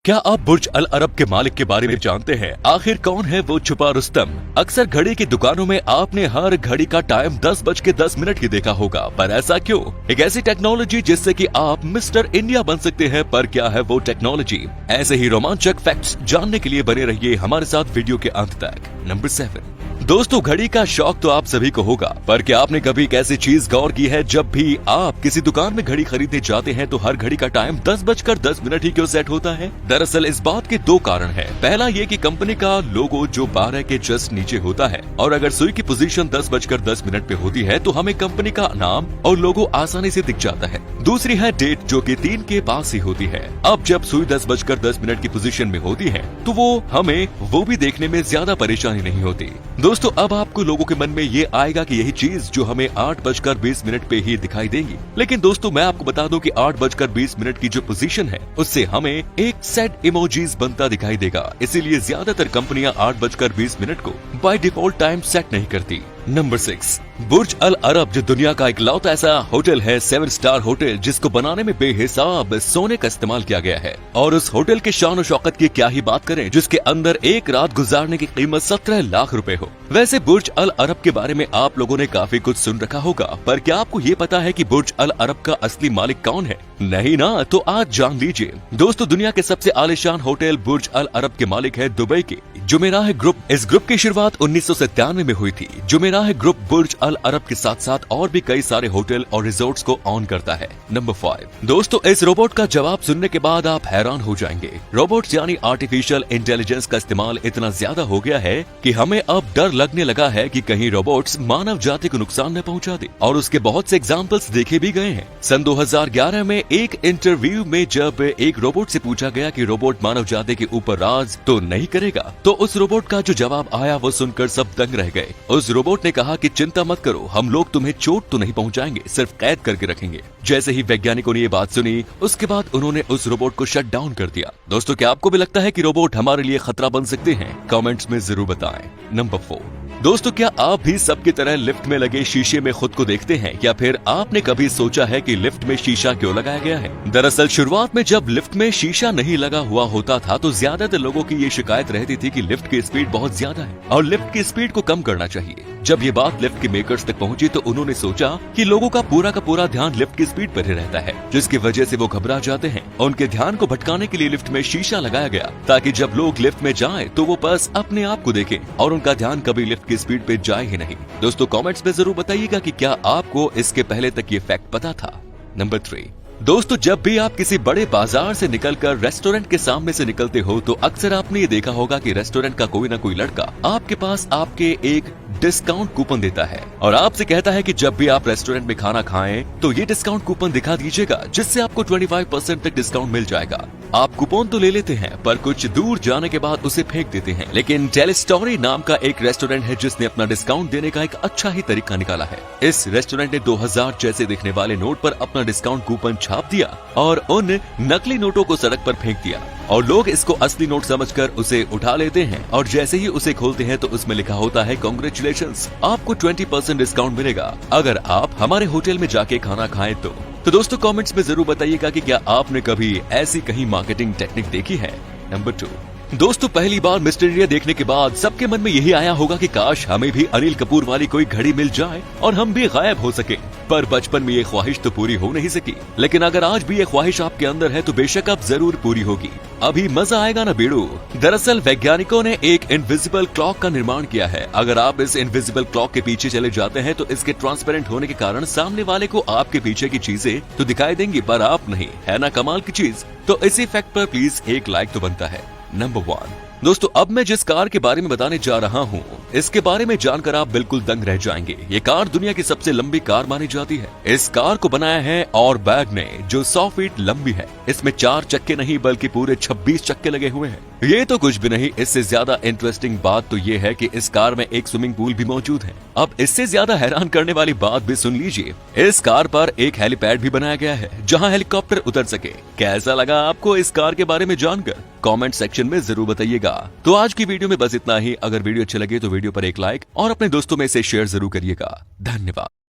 क्या आप बुर्ज अल अरब के मालिक के बारे में जानते हैं? आखिर कौन है वो छुपा रुस्तम? अक्सर घड़ी की दुकानों में आपने हर घड़ी का टाइम 10:10 की देखा होगा, पर ऐसा क्यों? एक ऐसी टेक्नोलॉजी जिससे कि आप मिस्टर इंडिया बन सकते हैं, पर क्या है वो टेक्नोलॉजी? ऐसे ही रोमांचक फैक्ट्स जानने के लिए बने रहिए हमारे साथ वीडियो के अंत तक। नंबर 7। दोस्तों, घड़ी का शौक तो आप सभी को होगा, पर क्या आपने कभी एक ऐसी चीज गौर की है, जब भी आप किसी दुकान में घड़ी खरीदने जाते हैं तो हर घड़ी का टाइम 10:10 ही क्यों सेट होता है? दरअसल इस बात के दो कारण हैं। पहला ये कि कंपनी का लोगो जो 12 के जस्ट नीचे होता है, और अगर सुई की पोजीशन 10:10 पे होती है तो हमें कंपनी का नाम और लोगो आसानी से दिख जाता है। दूसरी है डेट, जो कि 3 के पास ही होती है। अब जब सुई 10:10 की पोजीशन में होती है तो हमें वो भी देखने में ज्यादा परेशानी नहीं होती। दोस्तों, अब आपको लोगों के मन में ये आएगा कि यही चीज जो हमें 8:20 पे ही दिखाई देगी, लेकिन दोस्तों मैं आपको बता दूं कि 8:20 की जो पोजीशन है उससे हमें एक सेट इमोजीज बनता दिखाई देगा। इसीलिए ज्यादातर कंपनियां 8:20 को बाय डिफॉल्ट टाइम सेट नहीं करती। नंबर 6। बुर्ज अल अरब जो दुनिया का इकलौता ऐसा होटल है, 7 स्टार होटल, जिसको बनाने में बेहिसाब सोने का इस्तेमाल किया गया है। और उस होटल के शान और शौकत की क्या ही बात करें, जिसके अंदर एक रात गुजारने की कीमत 17 लाख रुपए हो। वैसे बुर्ज अल अरब के बारे में आप लोगों ने काफी कुछ सुन रखा होगा, पर क्या आपको ये पता है कि बुर्ज अल अरब का असली मालिक कौन है? नहीं ना? तो आज जान लीजिए। दोस्तों, दुनिया के सबसे आलीशान होटल बुर्ज अल अरब के मालिक है दुबई के जुमेराह ग्रुप। इस ग्रुप की शुरुआत 1997 में हुई थी। जुमेराह ग्रुप बुर्ज अल अरब के साथ साथ और भी कई सारे होटल और रिजॉर्ट्स को ऑन करता है। नंबर 5। दोस्तों, इस रोबोट का जवाब सुनने के बाद आप हैरान हो जाएंगे। रोबोट्स यानी आर्टिफिशियल इंटेलिजेंस का इस्तेमाल इतना ज्यादा हो गया है कि हमें अब डर लगने लगा है कि कहीं रोबोट्स मानव जाति को नुकसान न पहुंचा दे, और उसके बहुत से एग्जाम्पल्स देखे भी गए हैं। सन 2011 में एक इंटरव्यू में जब एक रोबोट से पूछा गया कि रोबोट मानव जाति के ऊपर राज तो नहीं करेगा, तो उस रोबोट का जो जवाब आया वो सुनकर सब दंग रह गए। उस रोबोट ने कहा कि चिंता मत करो, हम लोग तुम्हें चोट तो नहीं पहुंचाएंगे, सिर्फ कैद करके रखेंगे। जैसे ही वैज्ञानिकों ने ये बात सुनी, उसके बाद उन्होंने उस रोबोट को शट डाउन कर दिया। दोस्तों, क्या आपको भी लगता है कि रोबोट हमारे लिए खतरा बन सकते हैं? कमेंट्स में जरूर बताएं। नंबर 4। दोस्तों, क्या आप भी सबकी तरह लिफ्ट में लगे शीशे में खुद को देखते हैं, या फिर आपने कभी सोचा है कि लिफ्ट में शीशा क्यों लगाया गया है? दरअसल शुरुआत में जब लिफ्ट में शीशा नहीं लगा हुआ होता था तो ज्यादातर लोगों की ये शिकायत रहती थी कि लिफ्ट की स्पीड बहुत ज्यादा है और लिफ्ट की स्पीड को कम करना चाहिए। जब ये बात लिफ्ट के मेकर्स तक पहुंची तो उन्होंने सोचा कि लोगों का पूरा ध्यान लिफ्ट की स्पीड पर ही रहता है, जिसकी वजह से वो घबरा जाते हैं। उनके ध्यान को भटकाने के लिए लिफ्ट में शीशा लगाया गया, ताकि जब लोग लिफ्ट में जाएं तो वो बस अपने आप को देखें और उनका ध्यान कभी लिफ्ट की स्पीड पे जाए ही नहीं। दोस्तों, कमेंट्स में जरूर बताइएगा कि क्या आपको इसके पहले तक ये फैक्ट पता था। नंबर 3। दोस्तों, जब भी आप किसी बड़े बाजार से निकलकर रेस्टोरेंट के सामने से निकलते हो तो अक्सर आपने ये देखा होगा कि रेस्टोरेंट का कोई ना कोई लड़का आपके पास आपके एक डिस्काउंट कूपन देता है और आपसे कहता है कि जब भी आप रेस्टोरेंट में खाना खाएं तो ये डिस्काउंट कूपन दिखा दीजिएगा, जिससे आपको 25% तक डिस्काउंट मिल जाएगा। आप कूपन तो ले लेते हैं, पर कुछ दूर जाने के बाद उसे फेंक देते हैं। लेकिन टेलीस्टोरी नाम का एक रेस्टोरेंट है जिसने अपना डिस्काउंट देने का एक अच्छा ही तरीका निकाला है। इस रेस्टोरेंट ने 2000 जैसे दिखने वाले नोट पर अपना डिस्काउंट कूपन छाप दिया और उन नकली नोटों को सड़क पर फेंक दिया, और लोग इसको असली नोट समझकर उसे उठा लेते हैं। और जैसे ही उसे खोलते हैं तो उसमें लिखा होता है, कांग्रेचुलेशंस, आपको 20% डिस्काउंट मिलेगा अगर आप हमारे होटल में जाके खाना खाएं तो दोस्तों, कमेंट्स में जरूर बताइएगा कि क्या आपने कभी ऐसी कहीं मार्केटिंग टेक्निक देखी है। नंबर 2। दोस्तों, पहली बार मिस्टर इंडिया देखने के बाद सबके मन में यही आया होगा कि काश हमें भी अनिल कपूर वाली कोई घड़ी मिल जाए और हम भी गायब हो सके, पर बचपन में ये ख्वाहिश तो पूरी हो नहीं सकी। लेकिन अगर आज भी ये ख्वाहिश आपके अंदर है तो बेशक अब जरूर पूरी होगी। अभी मजा आएगा ना बेड़ू। दरअसल वैज्ञानिकों ने एक इनविजिबल क्लॉक का निर्माण किया है। अगर आप इस इनविजिबल क्लॉक के पीछे चले जाते हैं तो इसके ट्रांसपेरेंट होने के कारण सामने वाले को आपके पीछे की चीजें तो दिखाई देंगी, पर आप नहीं। है ना कमाल की चीज? तो इसी फैक्ट पर प्लीज एक लाइक तो बनता है। नंबर 1। दोस्तों, अब मैं जिस कार के बारे में बताने जा रहा हूँ, इसके बारे में जानकर आप बिल्कुल दंग रह जाएंगे। ये कार दुनिया की सबसे लंबी कार मानी जाती है। इस कार को बनाया है ऑरबैग ने, जो 100 फीट लंबी है। इसमें 4 चक्के नहीं बल्कि पूरे 26 चक्के लगे हुए हैं। ये तो कुछ भी नहीं, इससे ज्यादा इंटरेस्टिंग बात तो ये है कि इस कार में एक स्विमिंग पूल भी मौजूद है। अब इससे ज्यादा हैरान करने वाली बात भी सुन लीजिए, इस कार पर एक हेलीपैड भी बनाया गया है जहाँ हेलीकॉप्टर उतर सके। कैसा लगा आपको इस कार के बारे में जानकर? कमेंट सेक्शन में जरूर बताइएगा। तो आज की वीडियो में बस इतना ही। अगर वीडियो अच्छी लगे तो वीडियो पर एक लाइक और अपने दोस्तों में इसे शेयर जरूर करिएगा। धन्यवाद।